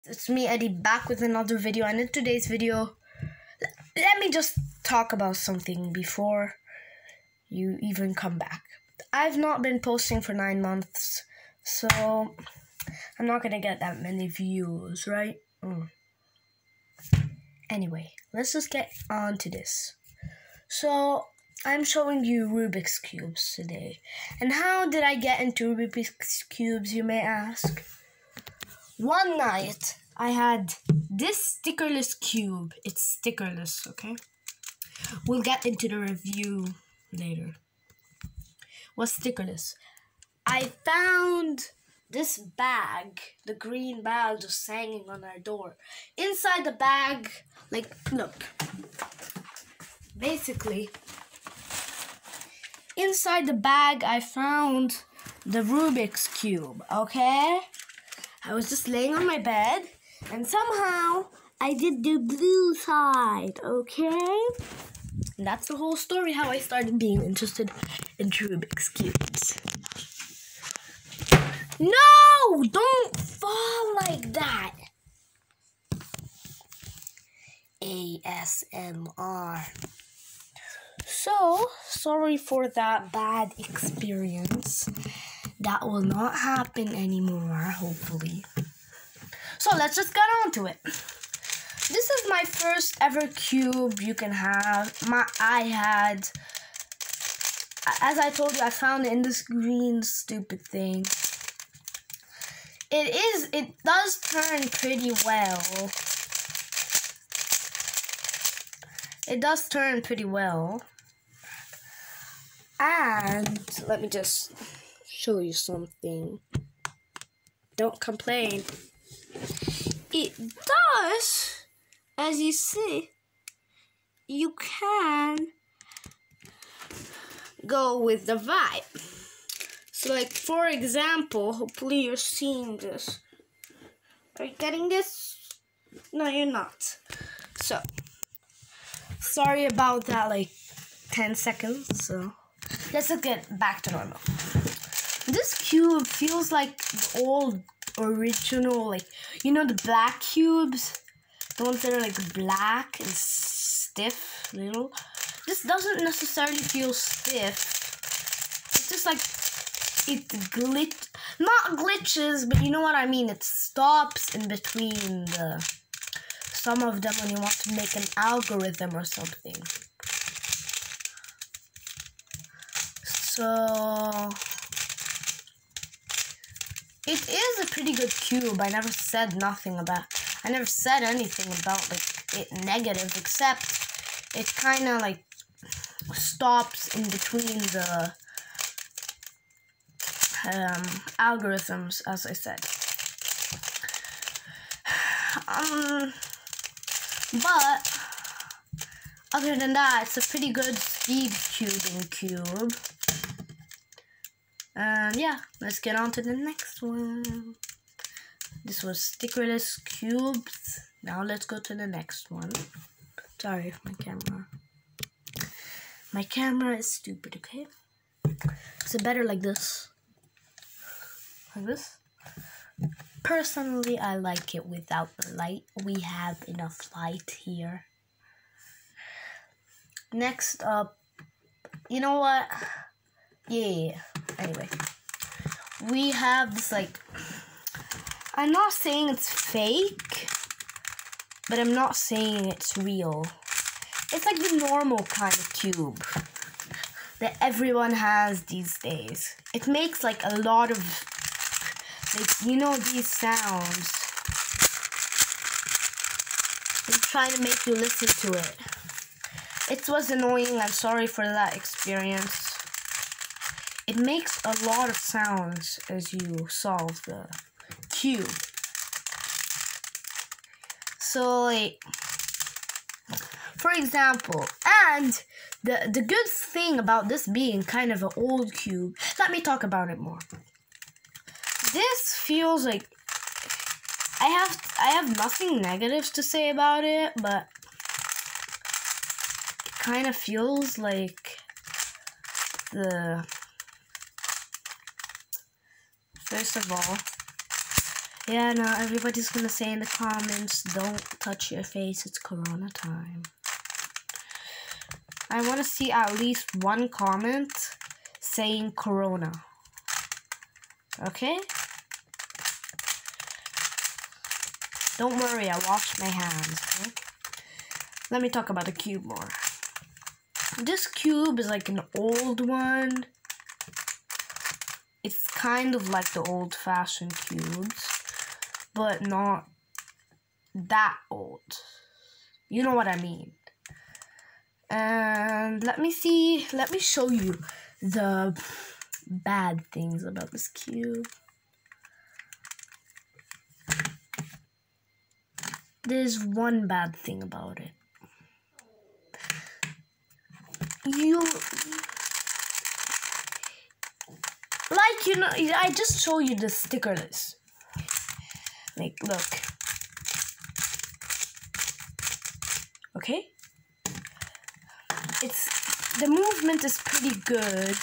It's me, Eddie, back with another video, and in today's video, let me just talk about something before you even come back. I've not been posting for 9 months, so I'm not gonna get that many views, right? Anyway, let's just get on to this. So, I'm showing you Rubik's Cubes today. And how did I get into Rubik's Cubes, you may ask? One night, I had this stickerless cube. It's stickerless, okay? We'll get into the review later. What's stickerless? I found this bag, the green bag just hanging on our door. Inside the bag, like, look. Basically, inside the bag, I found the Rubik's Cube, okay? I was just laying on my bed, and somehow I did the blue side, okay? And that's the whole story how I started being interested in Rubik's Cubes. No! Don't fall like that! ASMR. So, sorry for that bad experience. That will not happen anymore, hopefully. So let's just get on to it. This is my first ever cube you can have. As I told you, I found it in this green stupid thing. It does turn pretty well. It does turn pretty well. And let me just show you something. Don't complain. It does, as you see, you can go with the vibe. So, like, for example, hopefully you're seeing this. Are you getting this? No, you're not. So, sorry about that, like, 10 seconds, so let's just get back to normal. This cube feels like the old original, like, you know, the black cubes? The ones that are like black and stiff, little. This doesn't necessarily feel stiff. It's just like, not glitches, but you know what I mean. It stops in between some of them when you want to make an algorithm or something. So, it is a pretty good cube. I never said anything about like it negative, except it kind of like stops in between the algorithms, as I said. But other than that, it's a pretty good speed cubing cube. And yeah, let's get on to the next one. This was stickerless cubes. Now let's go to the next one. Sorry, my camera is stupid, okay? Is it better like this? Like this? Personally, I like it without the light. We have enough light here. Next up, you know what? Yeah. Anyway, we have this, like, I'm not saying it's fake, but I'm not saying it's real. It's like the normal kind of cube that everyone has these days. It makes like a lot of, like, you know, these sounds. I'm trying to make you listen to it. It was annoying. I'm sorry for that experience. It makes a lot of sounds as you solve the cube. So, like, for example, and the good thing about this being kind of an old cube, let me talk about it more. This feels like, I have nothing negative to say about it, but it kind of feels like first of all, Yeah, no, everybody's gonna say in the comments, don't touch your face, it's Corona time. I want to see at least one comment saying Corona. Okay? Don't worry, I washed my hands, okay? Let me talk about the cube more. This cube is like an old one. It's kind of like the old-fashioned cubes, but not that old. You know what I mean. And let me show you the bad things about this cube. There's one bad thing about it. I just show you the sticker list. Like, look. Okay? The movement is pretty good.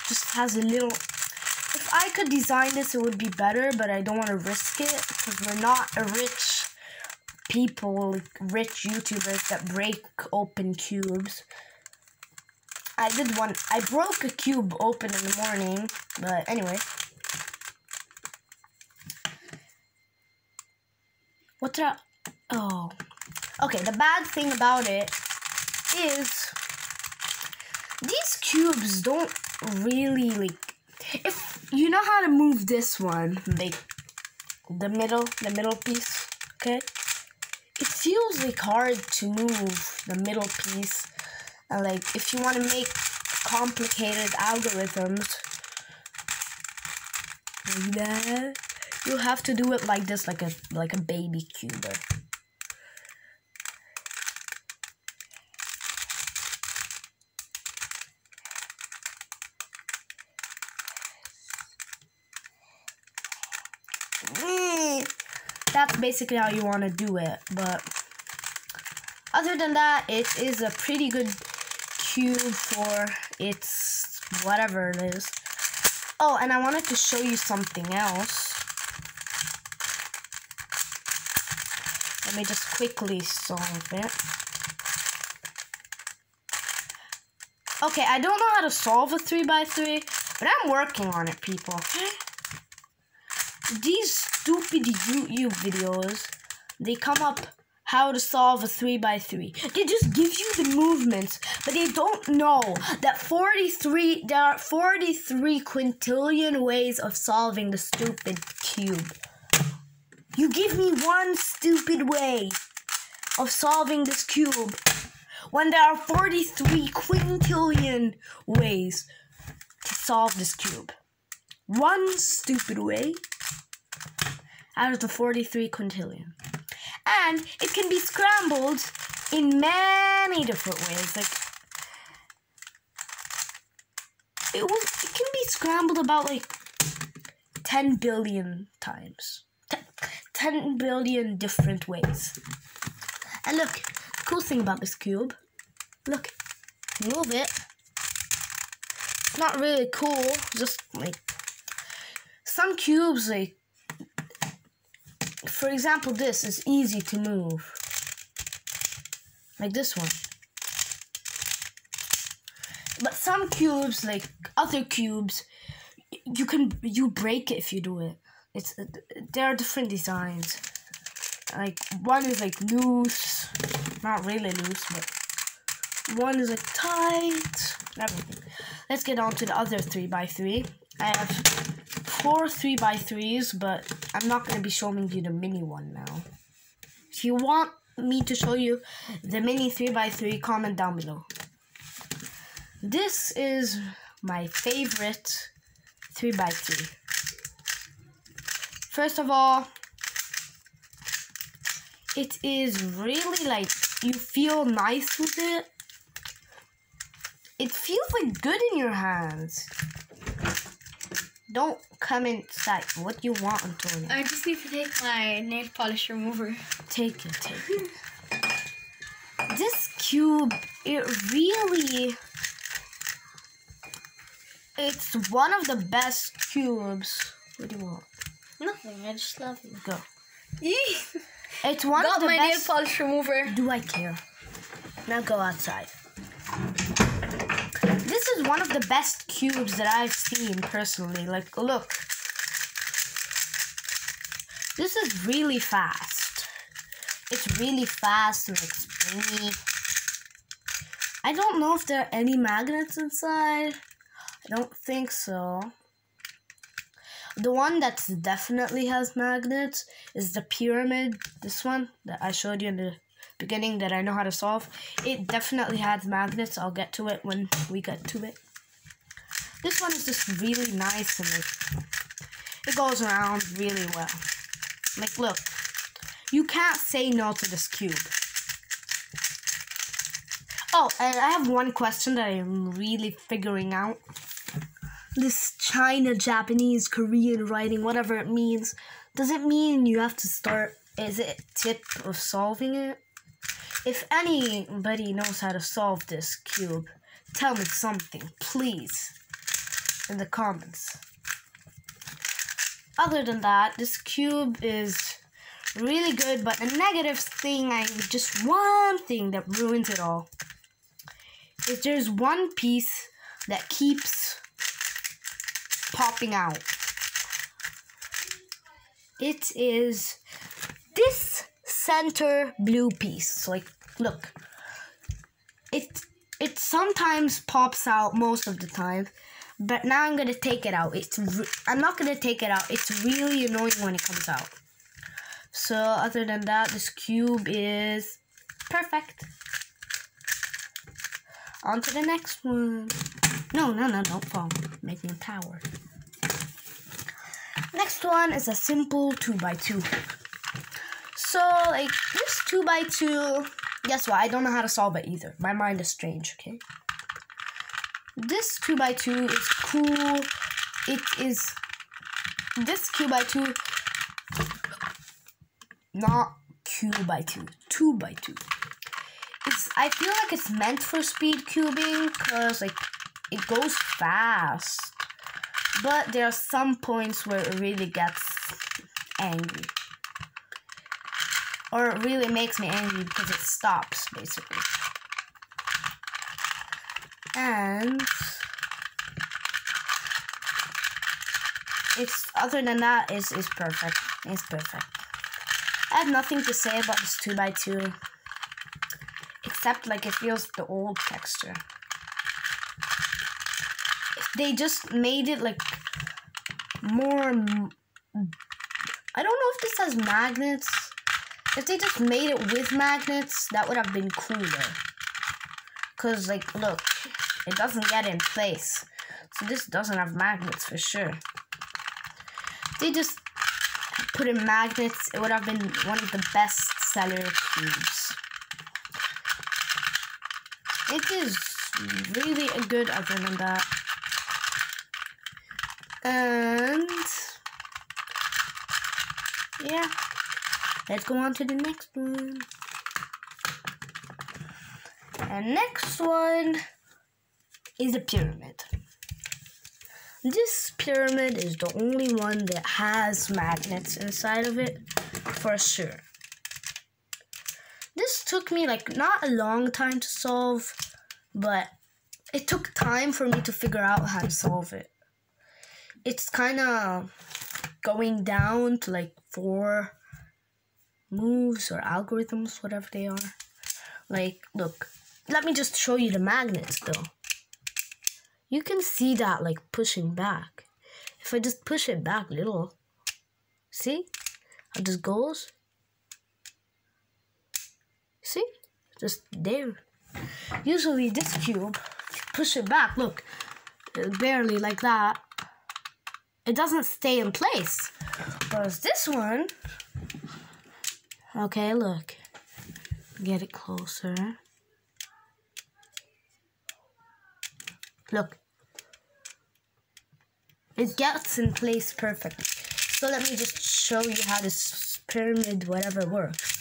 Just has a little... If I could design this, it would be better, but I don't want to risk it because we're not a rich people, like rich YouTubers that break open cubes. I broke a cube open in the morning, but anyway. Oh. Okay, the bad thing about it is these cubes don't really, like, if you know how to move this one, like the middle piece, okay? It feels like hard to move the middle piece. And like if you want to make complicated algorithms like that, you have to do it like this, like a baby cuber. That's basically how you want to do it, but other than that, it is a pretty good cube for its whatever it is. Oh, and I wanted to show you something else. Let me just quickly solve it. Okay, I don't know how to solve a 3x3, but I'm working on it, people. These stupid YouTube videos, they come up how to solve a 3x3. They just give you the movements, but they don't know that there are 43 quintillion ways of solving the stupid cube. You give me one stupid way of solving this cube when there are 43 quintillion ways to solve this cube. One stupid way out of the 43 quintillion. And it can be scrambled in many different ways. Like it can be scrambled about like 10 billion times. 10 billion different ways. And look, the cool thing about this cube, look, move it. It's not really cool, just like some cubes, like for example, this is easy to move. Like this one. But some cubes, like other cubes, you break it if you do it. There are different designs. Like one is like loose, not really loose, but one is like tight, everything. Let's get on to the other 3x3. I have 4 3x3s, but I'm not going to be showing you the mini one now. If you want me to show you the mini 3x3, comment down below. This is my favorite 3x3. First of all, it is really like, you feel nice with it. It feels like good in your hands. Don't come inside. What you want, Antonio? I just need to take my nail polish remover. Take it. This cube, it's one of the best cubes. What do you want? Nothing. I just love you. Go. Eee. It's one Got of the my nail best. polish remover. Do I care? Now go outside. This is one of the best cubes that I've seen personally. Like, look. This is really fast. It's really fast and like springy. I don't know if there are any magnets inside. I don't think so. The one that definitely has magnets is the pyramid. This one that I showed you in the beginning that I know how to solve. It definitely has magnets. I'll get to it when we get to it. This one is just really nice and like, it goes around really well. Like, look. You can't say no to this cube. Oh, and I have one question that I'm really figuring out. This China, Japanese, Korean writing, whatever it means, does it mean you have to start, is it a tip of solving it? If anybody knows how to solve this cube, tell me something, please, in the comments. Other than that, this cube is really good, but the negative thing, just one thing that ruins it all, is there's one piece that keeps popping out. It is this center blue piece. So like, look, it sometimes pops out most of the time, but now I'm gonna take it out. I'm not gonna take it out. It's really annoying when it comes out. So other than that, this cube is perfect. On to the next one. No, don't fall. Making a tower. Next one is a simple 2x2. So, like, this 2x2, guess what? I don't know how to solve it either. My mind is strange, okay? This 2x2 is cool. It is, this 2x2, not Q-by-2, 2x2. I feel like it's meant for speed cubing because, like, it goes fast. But there are some points where it really gets angry. Or it really makes me angry because it stops, basically. And other than that, it's perfect. It's perfect. I have nothing to say about this 2x2. Except, like, it feels the old texture. If they just made it, like, more... I don't know if this has magnets. If they just made it with magnets, that would have been cooler. Because, like, look, it doesn't get in place. So this doesn't have magnets for sure. If they just put in magnets, it would have been one of the best seller cubes. It is really good other than that. And yeah, let's go on to the next one. And next one is a pyramid. This pyramid is the only one that has magnets inside of it, for sure. This took me, like, not a long time to solve, but it took time for me to figure out how to solve it. It's kind of going down to, like, 4 moves or algorithms, whatever they are. Like, look, let me just show you the magnets, though. You can see that, like, pushing back. If I just push it back a little, see how this goes? See? Just there. Usually this cube, you push it back, look, barely like that. It doesn't stay in place. Whereas this one, okay, look. Get it closer. Look. It gets in place perfectly. So let me just show you how this pyramid, whatever, works.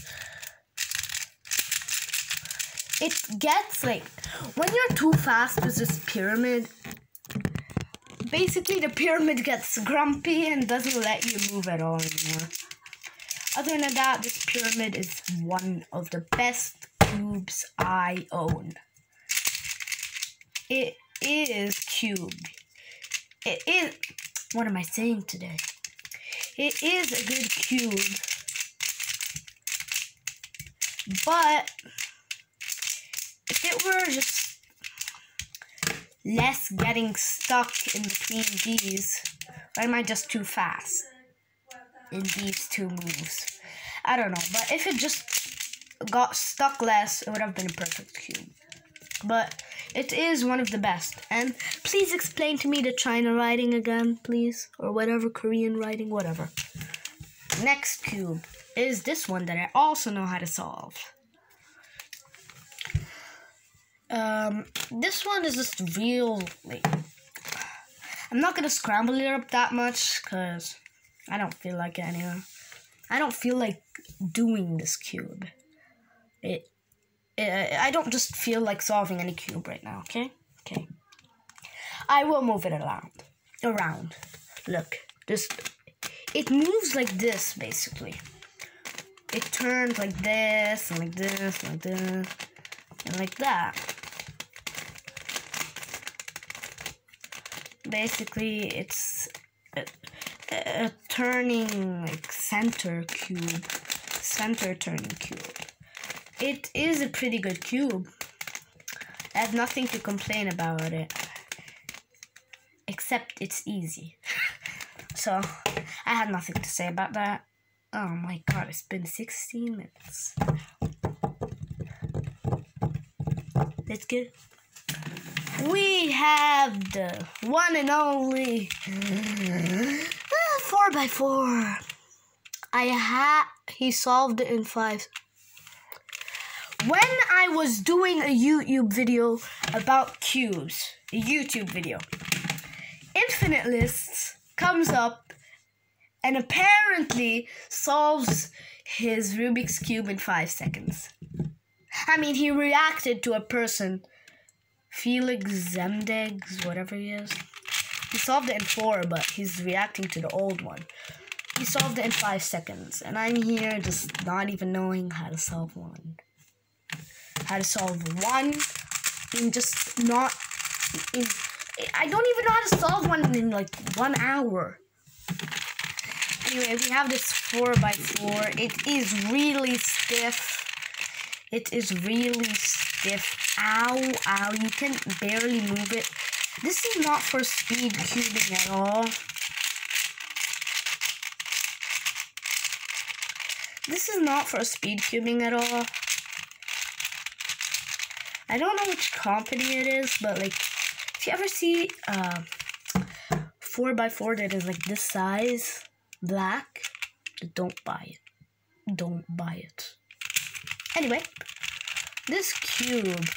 It gets, like, when you're too fast with this pyramid, basically the pyramid gets grumpy and doesn't let you move at all anymore. Other than that, this pyramid is one of the best cubes I own. It is cubed. It is... What am I saying today? It is a good cube. But if it were just less getting stuck in between these, or am I just too fast in these two moves? I don't know, but if it just got stuck less, it would have been a perfect cube. But it is one of the best. And please explain to me the China writing again, please, or whatever, Korean writing, whatever. Next cube is this one that I also know how to solve. This one is just real, like, I'm not gonna scramble it up that much because I don't feel like it anymore. I don't feel like doing this cube. I don't just feel like solving any cube right now, okay? Okay. I will move it around. Look, it moves like this, basically. It turns like this, and like this, like this, and like that. Basically, it's a turning, like, center turning cube. It is a pretty good cube. I have nothing to complain about it, except it's easy. So, I had nothing to say about that. Oh my god, it's been 16 minutes. Let's go. We have the one and only 4x4. He solved it in 5. When I was doing a YouTube video about cubes, a YouTube video, Infinite Lists comes up and apparently solves his Rubik's Cube in 5 seconds. I mean, he reacted to a person, Felix Zemdegs, whatever he is. He solved it in 4, but he's reacting to the old one. He solved it in 5 seconds, and I'm here just not even knowing how to solve one. How to solve one in just not in... I don't even know how to solve one in like 1 hour. Anyway, we have this 4x4. It is really stiff. It is really stiff. Ow, ow, you can barely move it. This is not for speed cubing at all. This is not for speed cubing at all. I don't know which company it is, but like, if you ever see 4x4 that is like this size, black, don't buy it. Don't buy it. Anyway, this cube,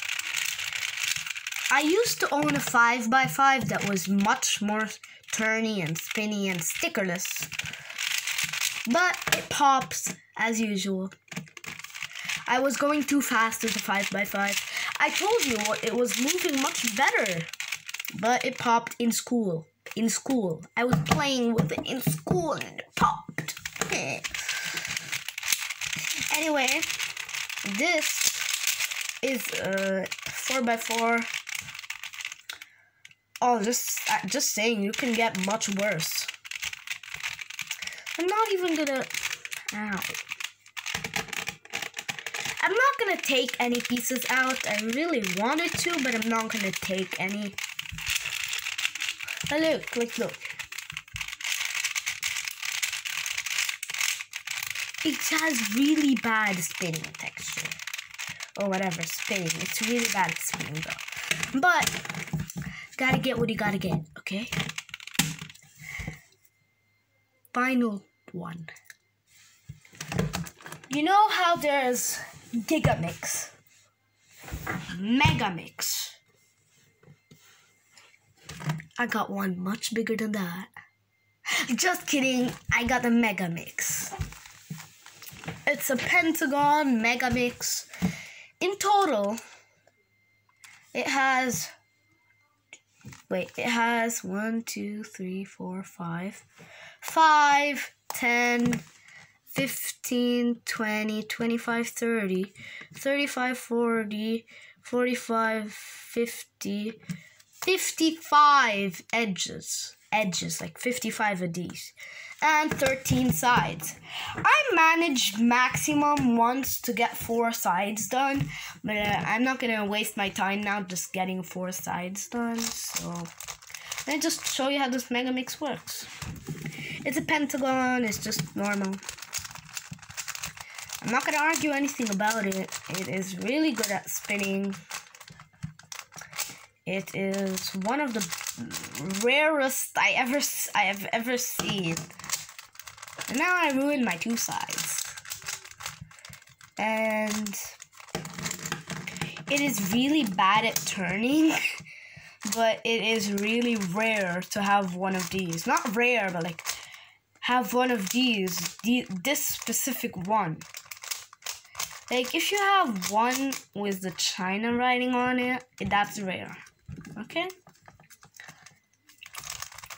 I used to own a 5x5 that was much more turny and spinny and stickerless, but it pops as usual. I was going too fast with the 5x5. I told you it was moving much better, but it popped in school. In school, I was playing with it in school and it popped. Anyway, this is a 4x4. Oh, just saying, you can get much worse. I'm not even gonna... Ow. I'm not gonna take any pieces out. I really wanted to, but I'm not gonna take any. Oh, look. It has really bad spinning texture. Or whatever, spinning. It's really bad at spinning though. But, gotta get what you gotta get, okay? Final one. You know how there's Gigamix, Megamix. I got one much bigger than that. Just kidding, I got the Megamix. It's a Pentagon Megamix. In total, it has Wait, it has 1, 2, 3, 4, 5. 5, 10, 15, 20, 25, 30, 35, 40, 45, 50, 55 edges. Edges, like 55 of these. And 13 sides. I managed maximum once to get 4 sides done, but I'm not gonna waste my time now just getting 4 sides done. So let me just show you how this Mega Mix works. It's a pentagon. It's just normal. I'm not gonna argue anything about it. It is really good at spinning. It is one of the rarest I have ever seen. And now I ruined my 2 sides. And it is really bad at turning, but it is really rare to have one of these. Not rare, but like have one of these. This specific one. Like if you have one with the China writing on it, that's rare. Okay?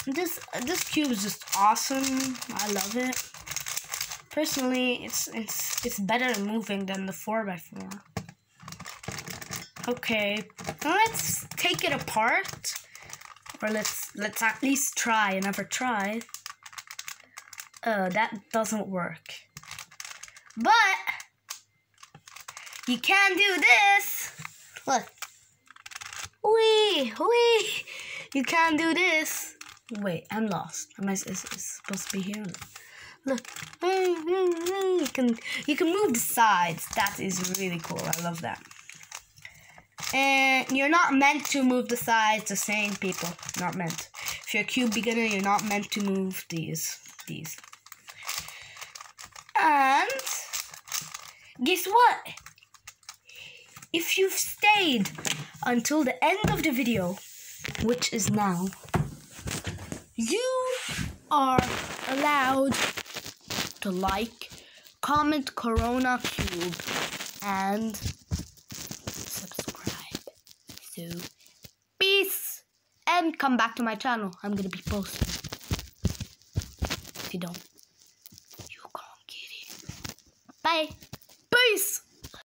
This cube is just awesome. I love it. Personally, it's better moving than the 4x4. Okay, now let's take it apart, or let's at least try. I never tried. That doesn't work. But you can do this. Look. Wee. You can do this. Wait, I'm lost. Am I supposed to be here? Look. You can move the sides. That is really cool. I love that. And you're not meant to move the sides, the same people. Not meant. If you're a cube beginner, you're not meant to move these. And guess what? If you've stayed until the end of the video, which is now, you are allowed to like, comment Corona Cube, and subscribe. So, peace, and come back to my channel. I'm gonna be posting. If you don't, you can't get it. Bye.